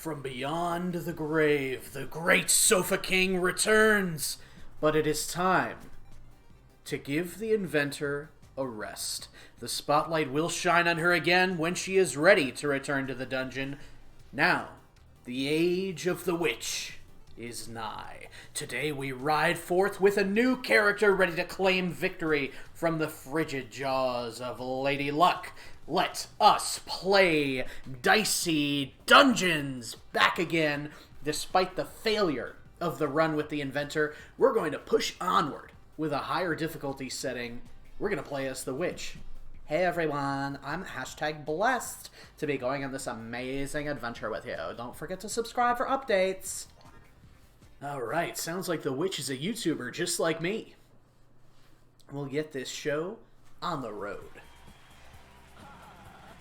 From beyond the grave, the great Sofa King returns. But it is time to give the Inventor a rest. The spotlight will shine on her again when she is ready to return to the dungeon. Now, the age of the witch is nigh. Today we ride forth with a new character ready to claim victory from the frigid jaws of Lady Luck. Let us play Dicey Dungeons back again. Despite the failure of the run with the Inventor, we're going to push onward with a higher difficulty setting. We're going to play as the witch. Hey everyone, I'm #blessed to be going on this amazing adventure with you. Don't forget to subscribe for updates. Alright, sounds like the witch is a YouTuber just like me. We'll get this show on the road.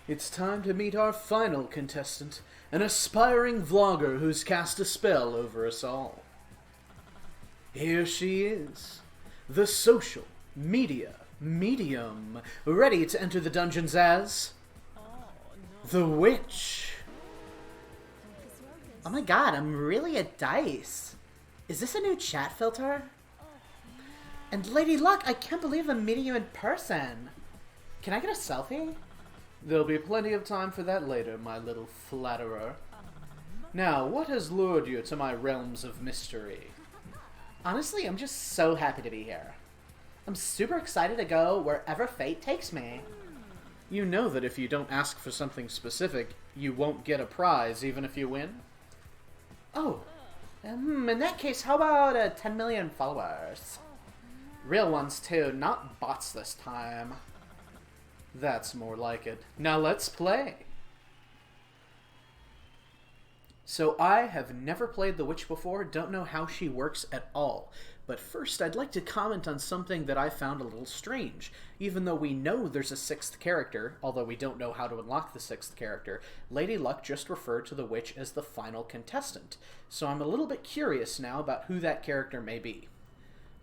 It's time to meet our final contestant, an aspiring vlogger who's cast a spell over us all. Here she is, the social media medium, ready to enter the dungeons as the witch. Oh my god, I'm really a dice. Is this a new chat filter? And Lady Luck, I can't believe I'm meeting you in person. Can I get a selfie? There'll be plenty of time for that later, my little flatterer. Now, what has lured you to my realms of mystery? Honestly, I'm just so happy to be here. I'm super excited to go wherever fate takes me. You know that if you don't ask for something specific, you won't get a prize even if you win? Oh, in that case, how about 10 million followers? Real ones too, not bots this time. That's more like it. Now let's play. So I have never played the witch before, don't know how she works at all. But first I'd like to comment on something that I found a little strange. Even though we know there's a sixth character, although we don't know how to unlock the sixth character, Lady Luck just referred to the witch as the final contestant. So I'm a little bit curious now about who that character may be.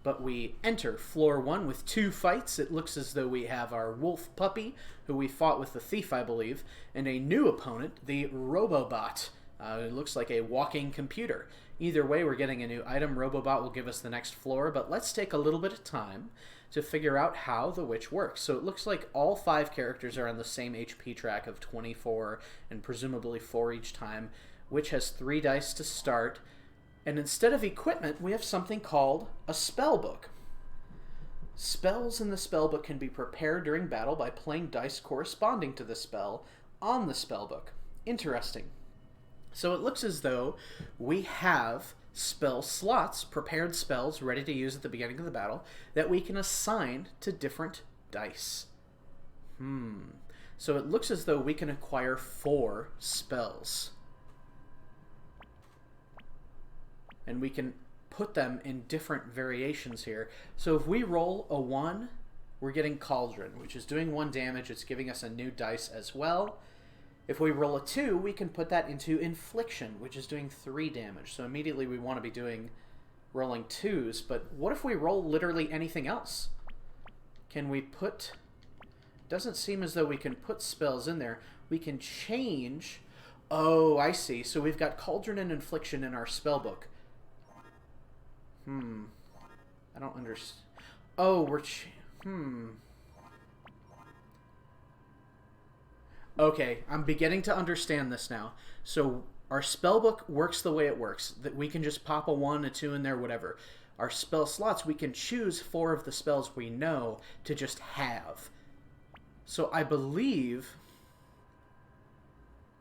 But we enter floor 1 with 2 fights. It looks as though we have our wolf puppy, who we fought with the thief, I believe, and a new opponent, the Robobot. It looks like a walking computer. Either way, we're getting a new item. Robobot will give us the next floor, but let's take a little bit of time to figure out how the witch works. So it looks like all 5 characters are on the same HP track of 24, and presumably 4 each time. Witch has 3 dice to start. And instead of equipment, we have something called a spell book. Spells in the spell book can be prepared during battle by playing dice corresponding to the spell on the spell book. Interesting. So it looks as though we have spell slots, prepared spells ready to use at the beginning of the battle that we can assign to different dice. So it looks as though we can acquire 4 spells. And we can put them in different variations here. So if we roll a 1, we're getting Cauldron, which is doing 1 damage. It's giving us a new dice as well. If we roll a 2, we can put that into Infliction, which is doing 3 damage. So immediately we want to be rolling 2s, but what if we roll literally anything else? Can we put... Doesn't seem as though we can put spells in there. We can change... Oh, I see. So we've got Cauldron and Infliction in our spell book. I don't understand. Oh, we're... Okay, I'm beginning to understand this now. So our spellbook works the way it works. That we can just pop a 1, a 2 in there, whatever. Our spell slots, we can choose 4 of the spells we know to just have. So I believe...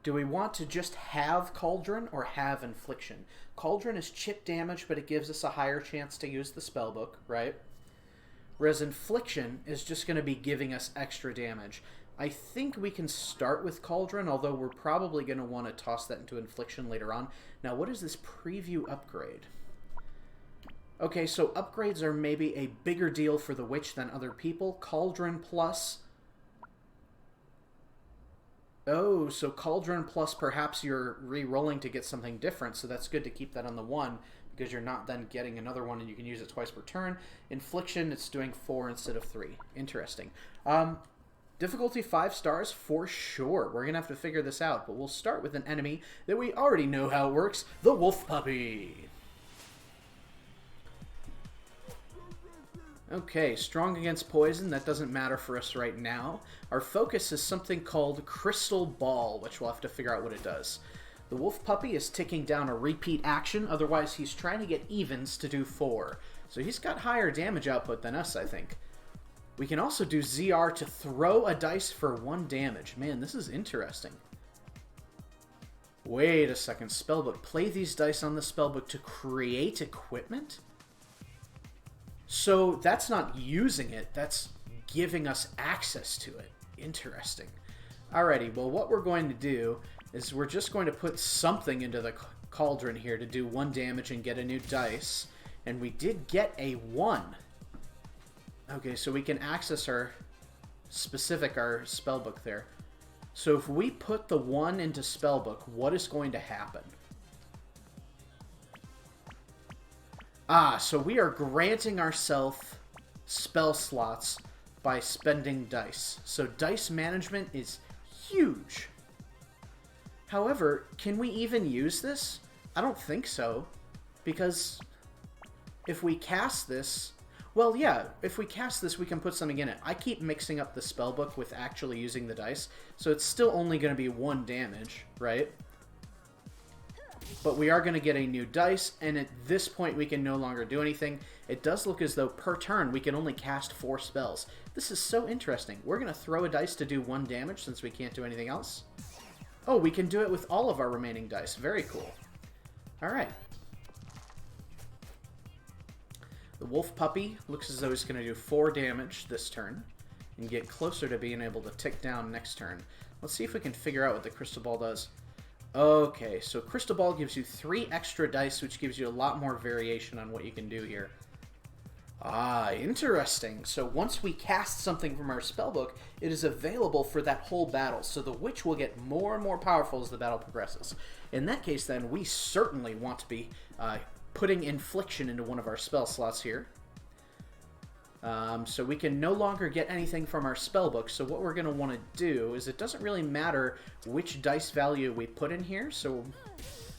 Do we want to just have Cauldron or have Infliction? Cauldron is chip damage, but it gives us a higher chance to use the spellbook, right? Whereas Infliction is just going to be giving us extra damage. I think we can start with Cauldron, although we're probably going to want to toss that into Infliction later on. Now, what is this preview upgrade? Okay, so upgrades are maybe a bigger deal for the witch than other people. Cauldron plus... Oh, so Cauldron plus perhaps you're re-rolling to get something different, so that's good to keep that on the 1, because you're not then getting another one and you can use it twice per turn. Infliction, it's doing 4 instead of 3. Interesting. Difficulty 5 stars for sure. We're going to have to figure this out, but we'll start with an enemy that we already know how it works, the Wolf Puppy. Okay, strong against poison. That doesn't matter for us right now. Our focus is something called Crystal Ball, which we'll have to figure out what it does. The Wolf Puppy is ticking down a repeat action, otherwise he's trying to get evens to do 4. So he's got higher damage output than us, I think. We can also do ZR to throw a dice for 1 damage. Man, this is interesting. Wait a second. Spellbook. Play these dice on the spellbook to create equipment? So that's not using it. That's giving us access to it. Interesting. Alrighty. Well, what we're going to do is we're just going to put something into the cauldron here to do 1 damage and get a new dice. And we did get a 1. Okay, so we can access our spellbook there. So if we put the 1 into spellbook, what is going to happen? Ah, so we are granting ourselves spell slots by spending dice. So dice management is huge. However, can we even use this? I don't think so. Because if we cast this... Well, yeah, if we cast this, we can put something in it. I keep mixing up the spellbook with actually using the dice, so it's still only going to be 1 damage, right? But we are going to get a new dice, and at this point we can no longer do anything. It does look as though per turn we can only cast 4 spells. This is so interesting. We're going to throw a dice to do 1 damage since we can't do anything else. Oh, we can do it with all of our remaining dice. Very cool. Alright. The Wolf Puppy looks as though he's going to do 4 damage this turn and get closer to being able to tick down next turn. Let's see if we can figure out what the Crystal Ball does. Okay, so Crystal Ball gives you 3 extra dice, which gives you a lot more variation on what you can do here. Ah, interesting. So once we cast something from our spellbook, it is available for that whole battle. So the witch will get more and more powerful as the battle progresses. In that case, then, we certainly want to be putting Infliction into one of our spell slots here. So we can no longer get anything from our spellbook. So what we're going to want to do is it doesn't really matter which dice value we put in here. So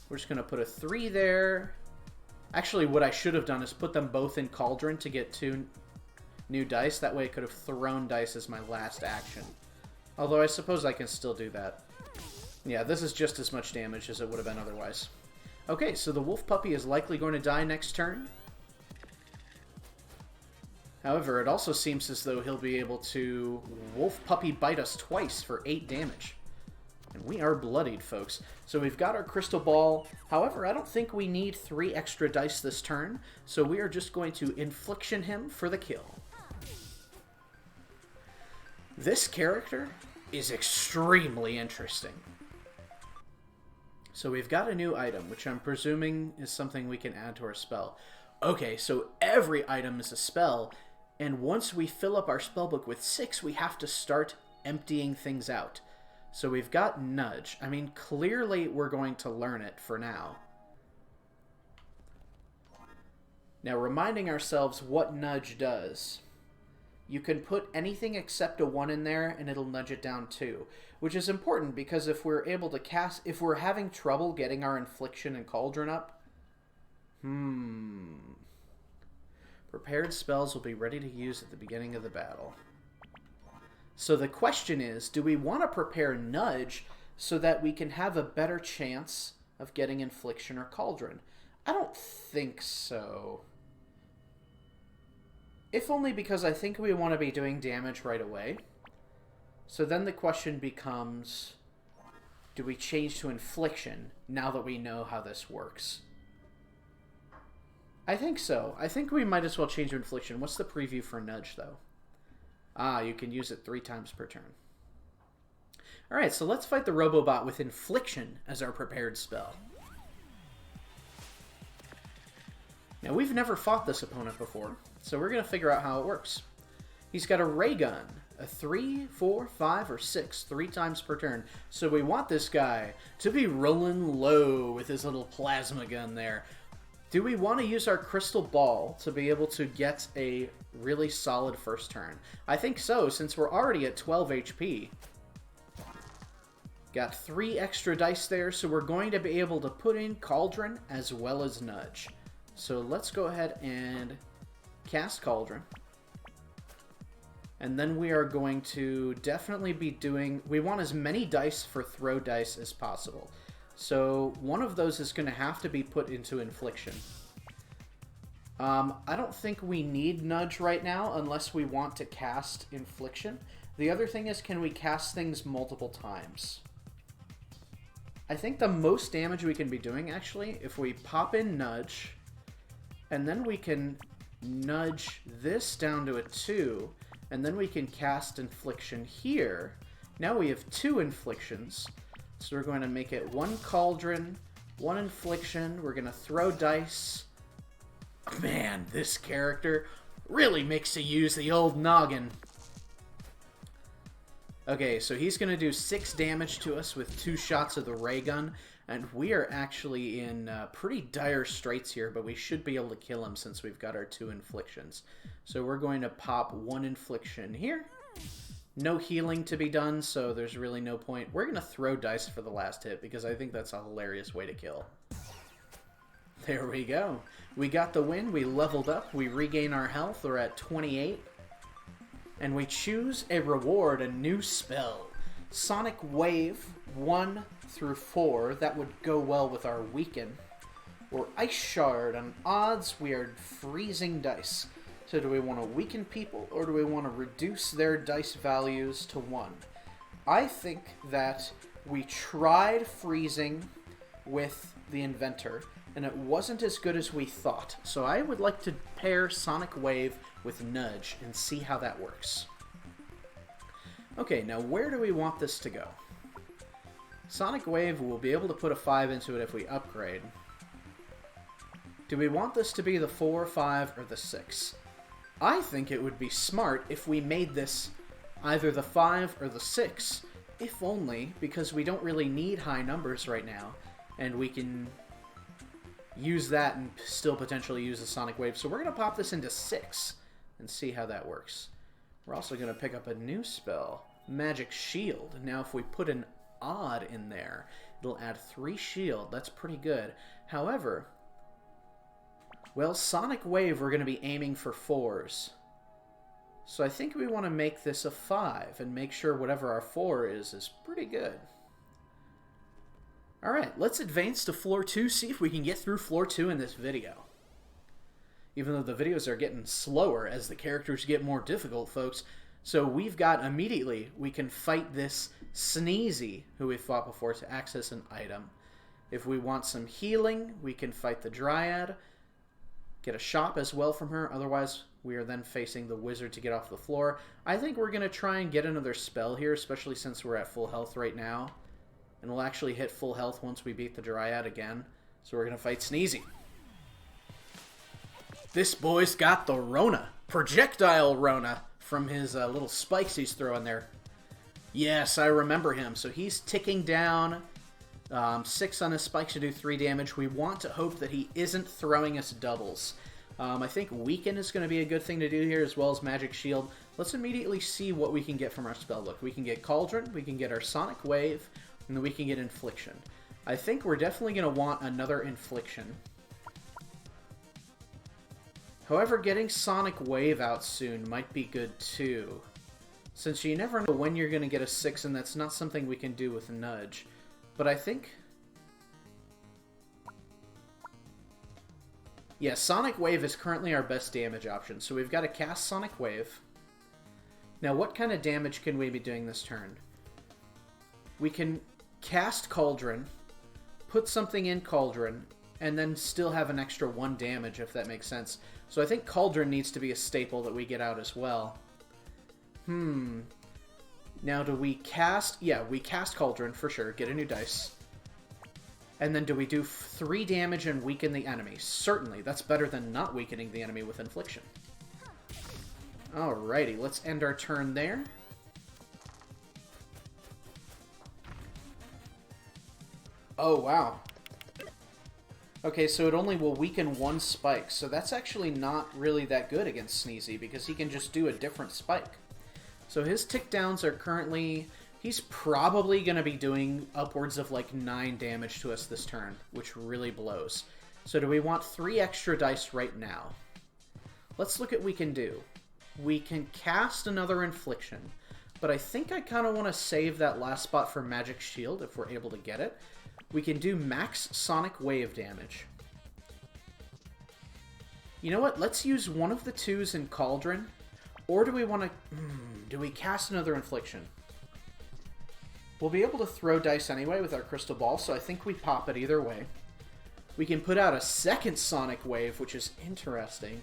we're just going to put a 3 there. Actually, what I should have done is put them both in Cauldron to get 2 new dice. That way I could have thrown dice as my last action. Although I suppose I can still do that. Yeah, this is just as much damage as it would have been otherwise. Okay, so the Wolf Puppy is likely going to die next turn. However, it also seems as though he'll be able to Wolf Puppy bite us twice for 8 damage. And we are bloodied, folks. So we've got our Crystal Ball. However, I don't think we need 3 extra dice this turn, so we are just going to Infliction him for the kill. This character is extremely interesting. So we've got a new item, which I'm presuming is something we can add to our spell. Okay, so every item is a spell, and once we fill up our spellbook with 6, we have to start emptying things out. So we've got Nudge. I mean, clearly we're going to learn it for now. Now, reminding ourselves what Nudge does. You can put anything except a 1 in there, and it'll nudge it down 2. Which is important, because if we're able to cast... If we're having trouble getting our Infliction and Cauldron up... Prepared spells will be ready to use at the beginning of the battle. So the question is, do we want to prepare Nudge so that we can have a better chance of getting Infliction or Cauldron? I don't think so. If only because I think we want to be doing damage right away. So then the question becomes, do we change to Infliction now that we know how this works? I think so. I think we might as well change to Infliction. What's the preview for Nudge, though? Ah, you can use it 3 times per turn. Alright, so let's fight the Robobot with Infliction as our prepared spell. Now, we've never fought this opponent before, so we're going to figure out how it works. He's got a ray gun, a 3, 4, 5, or 6, 3 times per turn. So we want this guy to be rolling low with his little plasma gun there. Do we want to use our crystal ball to be able to get a really solid first turn? I think so, since we're already at 12 HP. Got 3 extra dice there, so we're going to be able to put in Cauldron as well as Nudge. So let's go ahead and cast Cauldron. And then we are going to definitely be doing... We want as many dice for throw dice as possible. So one of those is going to have to be put into Infliction. I don't think we need Nudge right now unless we want to cast Infliction. The other thing is, can we cast things multiple times? I think the most damage we can be doing, actually, if we pop in Nudge, and then we can nudge this down to a 2, and then we can cast Infliction here. Now we have 2 Inflictions. So we're going to make it 1 Cauldron, 1 Infliction. We're going to throw dice. Man, this character really makes you use the old noggin. Okay, so he's going to do 6 damage to us with 2 shots of the ray gun. And we are actually in pretty dire straits here, but we should be able to kill him since we've got our 2 Inflictions. So we're going to pop 1 Infliction here. No healing to be done, so there's really no point. We're going to throw dice for the last hit because I think that's a hilarious way to kill. There we go. We got the win. We leveled up. We regain our health. We're at 28. And we choose a reward, a new spell. Sonic Wave 1 through 4. That would go well with our Weaken. Or Ice Shard. On odds, we are freezing dice. So do we want to weaken people, or do we want to reduce their dice values to 1? I think that we tried freezing with the Inventor, and it wasn't as good as we thought. So I would like to pair Sonic Wave with Nudge and see how that works. Okay, now where do we want this to go? Sonic Wave, will be able to put a 5 into it if we upgrade. Do we want this to be the 4, 5, or the 6? I think it would be smart if we made this either the 5 or the 6, if only because we don't really need high numbers right now, and we can use that and still potentially use the Sonic Wave. So we're going to pop this into 6 and see how that works. We're also going to pick up a new spell, Magic Shield. Now if we put an odd in there, it'll add 3 shield. That's pretty good. However... well, Sonic Wave, we're going to be aiming for 4s. So I think we want to make this a 5 and make sure whatever our 4 is pretty good. Alright, let's advance to floor 2, see if we can get through floor 2 in this video. Even though the videos are getting slower as the characters get more difficult, folks. So we've got immediately, we can fight this Sneezy, who we fought before, to access an item. If we want some healing, we can fight the Dryad. Get a shop as well from her, otherwise we are then facing the wizard to get off the floor. I think we're going to try and get another spell here, especially since we're at full health right now. And we'll actually hit full health once we beat the Dryad again. So we're going to fight Sneezy. This boy's got the Rona. Projectile Rona from his little spikes he's throwing there. Yes, I remember him. So he's ticking down. 6 on his spikes to do 3 damage. We want to hope that he isn't throwing us doubles. I think Weaken is going to be a good thing to do here, as well as Magic Shield. Let's immediately see what we can get from our spell book. We can get Cauldron, we can get our Sonic Wave, and then we can get Infliction. I think we're definitely going to want another Infliction. However, getting Sonic Wave out soon might be good too, since you never know when you're going to get a 6, and that's not something we can do with Nudge. But I think... yeah, Sonic Wave is currently our best damage option. So we've got to cast Sonic Wave. Now, what kind of damage can we be doing this turn? We can cast Cauldron, put something in Cauldron, and then still have an extra 1 damage, if that makes sense. So I think Cauldron needs to be a staple that we get out as well. Now, do we cast... yeah, we cast Cauldron, for sure. Get a new dice. And then do we do 3 damage and weaken the enemy? Certainly. That's better than not weakening the enemy with Infliction. Alrighty, let's end our turn there. Oh, wow. Okay, so it only will weaken one spike, so that's actually not really that good against Sneezy, because he can just do a different spike. So his tick downs are currently... He's probably going to be doing upwards of like 9 damage to us this turn, which really blows. So do we want 3 extra dice right now? Let's look at what we can do. We can cast another Infliction, but I think I kind of want to save that last spot for Magic Shield if we're able to get it. We can do max Sonic Wave damage. You know what? Let's use one of the 2s in Cauldron. Or do we want to... do we cast another Infliction? We'll be able to throw dice anyway with our Crystal Ball, so I think we pop it either way. We can put out a second Sonic Wave, which is interesting.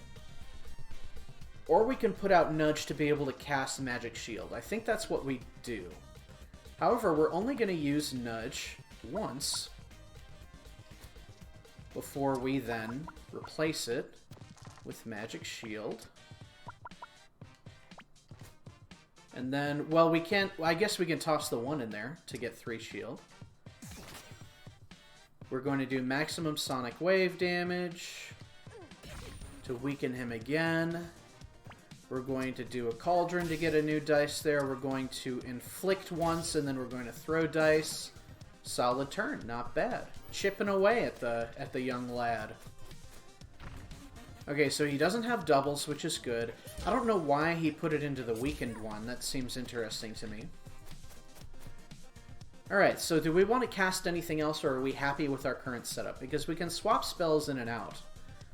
Or we can put out Nudge to be able to cast Magic Shield. I think that's what we do. However, we're only going to use Nudge once before we then replace it with Magic Shield. And then, well, we can't... I guess we can toss the 1 in there to get 3 shield. We're going to do maximum Sonic Wave damage to weaken him again. We're going to do a Cauldron to get a new dice there. We're going to inflict once, and then we're going to throw dice. Solid turn, not bad. Chipping away at the young lad. Okay, so he doesn't have doubles, which is good. I don't know why he put it into the weakened one. That seems interesting to me. Alright, so do we want to cast anything else, or are we happy with our current setup? Because we can swap spells in and out.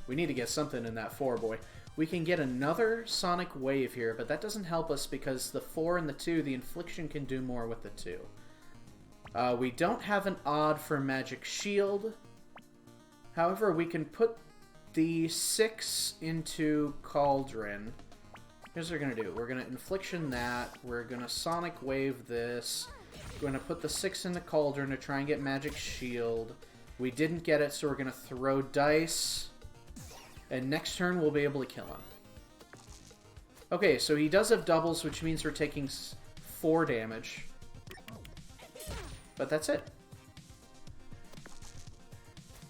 We need to get something in that 4, boy. We can get another Sonic Wave here, but that doesn't help us because the 4 and the 2, the Infliction can do more with the 2. We don't have an odd for Magic Shield. However, we can put the 6 into Cauldron. Here's what we're going to do. We're going to Infliction that. We're going to Sonic Wave this. We're going to put the 6 in the Cauldron to try and get Magic Shield. We didn't get it, so we're going to throw dice. And next turn, we'll be able to kill him. Okay, so he does have doubles, which means we're taking 4 damage. But that's it.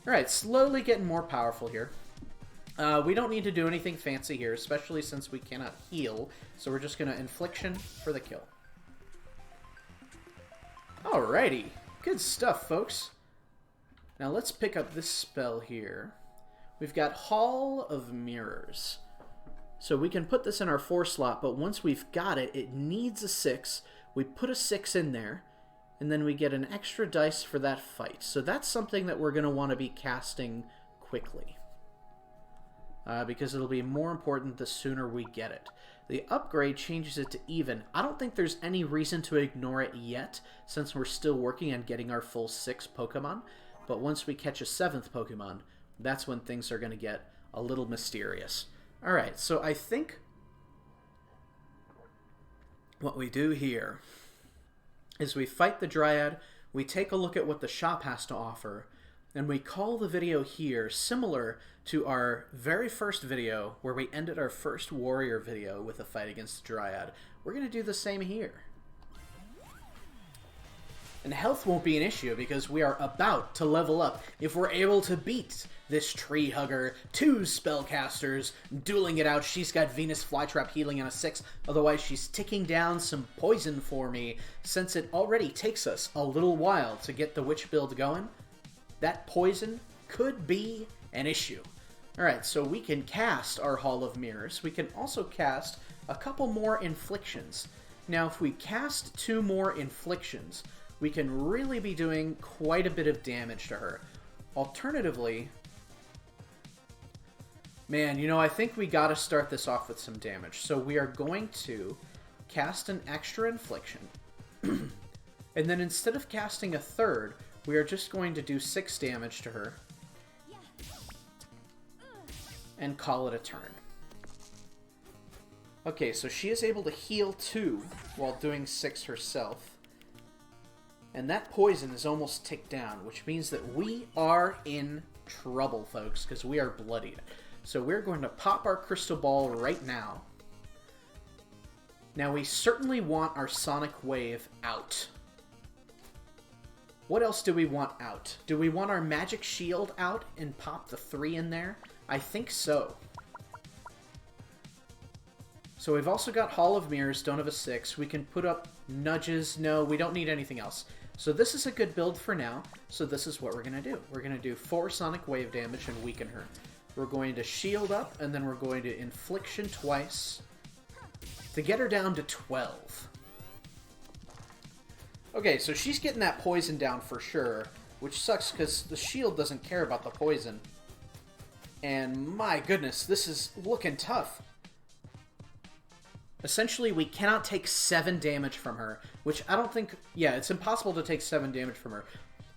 Alright, slowly getting more powerful here. We don't need to do anything fancy here, especially since we cannot heal. So we're just going to Infliction for the kill. Alrighty. Good stuff, folks. Now let's pick up this spell here. We've got Hall of Mirrors. So we can put this in our 4 slot, but once we've got it, it needs a 6. We put a 6 in there, and then we get an extra dice for that fight. So that's something that we're going to want to be casting quickly. Because it'll be more important the sooner we get it. The upgrade changes it to even. I don't think there's any reason to ignore it yet, since we're still working on getting our full 6 Pokemon. But once we catch a 7th Pokemon, that's when things are going to get a little mysterious. Alright, so I think what we do here is we fight the Dryad, we take a look at what the shop has to offer, and we call the video here similar to our very first video where we ended our first warrior video with a fight against the Dryad. We're going to do the same here. And health won't be an issue because we are about to level up if we're able to beat this tree hugger. 2 spellcasters dueling it out. She's got Venus Flytrap healing on a 6. Otherwise, she's ticking down some poison for me. Since it already takes us a little while to get the witch build going, that poison could be an issue. Alright, so we can cast our Hall of Mirrors. We can also cast a couple more Inflictions. Now, if we cast 2 more Inflictions, we can really be doing quite a bit of damage to her. Alternatively, man, you know, I think we gotta start this off with some damage. So we are going to cast an extra Infliction. And then instead of casting a 3rd, we are just going to do 6 damage to her. And call it a turn. Okay, so she is able to heal 2 while doing 6 herself. And that poison is almost ticked down, which means that we are in trouble, folks, because we are bloodied. So we're going to pop our crystal ball right now. Now, we certainly want our Sonic Wave out. What else do we want out? Do we want our magic shield out and pop the 3 in there? I think so. So we've also got Hall of Mirrors, don't have a 6. We can put up nudges. No, we don't need anything else. So this is a good build for now. So this is what we're going to do. We're going to do 4 Sonic Wave damage and weaken her. We're going to shield up, and then we're going to infliction twice to get her down to 12. Okay, so she's getting that poison down for sure, which sucks because the shield doesn't care about the poison. And my goodness, this is looking tough. Essentially, we cannot take 7 damage from her, which I don't think... Yeah, it's impossible to take 7 damage from her.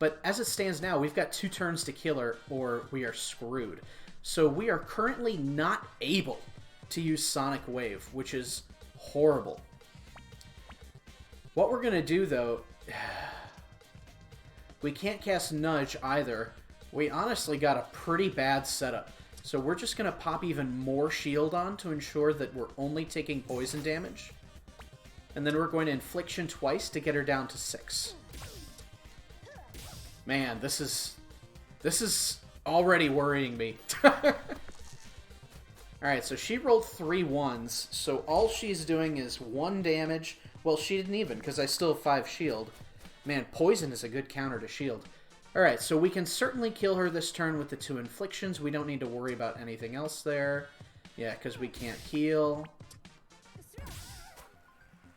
But as it stands now, we've got 2 turns to kill her, or we are screwed. So we are currently not able to use Sonic Wave, which is horrible. What we're going to do, though... We can't cast Nudge either. We honestly got a pretty bad setup. So we're just going to pop even more shield on to ensure that we're only taking poison damage. And then we're going to infliction twice to get her down to 6. Man, this is already worrying me. Alright, so she rolled 3 1s, so all she's doing is 1 damage. Well, she didn't even, because I still have 5 shield. Man, poison is a good counter to shield. Alright, so we can certainly kill her this turn with the 2 inflictions. We don't need to worry about anything else there. Yeah, because we can't heal.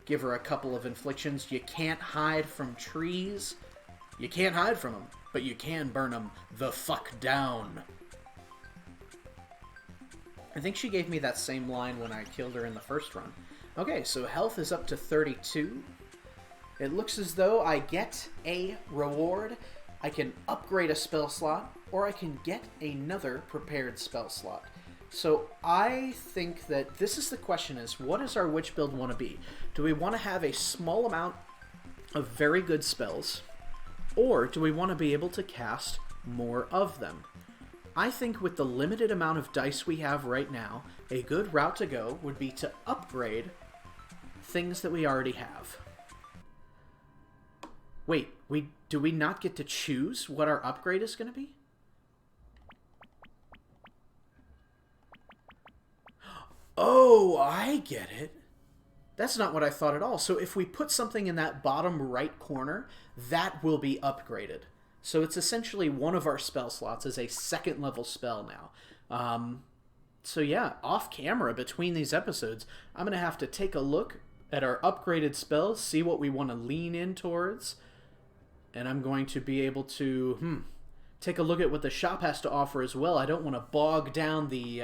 Give her a couple of inflictions. You can't hide from trees. You can't hide from them, but you can burn them the fuck down. I think she gave me that same line when I killed her in the first run. Okay, so health is up to 32. It looks as though I get a reward. I can upgrade a spell slot, or I can get another prepared spell slot. So I think that this is the question is, what does our witch build want to be? Do we want to have a small amount of very good spells, or do we want to be able to cast more of them? I think with the limited amount of dice we have right now, a good route to go would be to upgrade things that we already have. Wait, do we not get to choose what our upgrade is going to be? Oh, I get it. That's not what I thought at all. So if we put something in that bottom right corner, that will be upgraded. So it's essentially one of our spell slots is a 2nd level spell now. So yeah, off camera between these episodes, I'm going to have to take a look at our upgraded spells, see what we want to lean in towards, and I'm going to be able to take a look at what the shop has to offer as well. I don't want to bog down the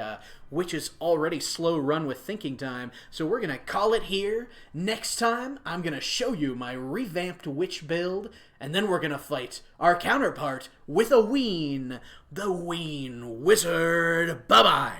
witch's already slow run with thinking time, so we're going to call it here. Next time, I'm going to show you my revamped witch build, and then we're going to fight our counterpart with a Ween, the Ween Wizard. Bye-bye!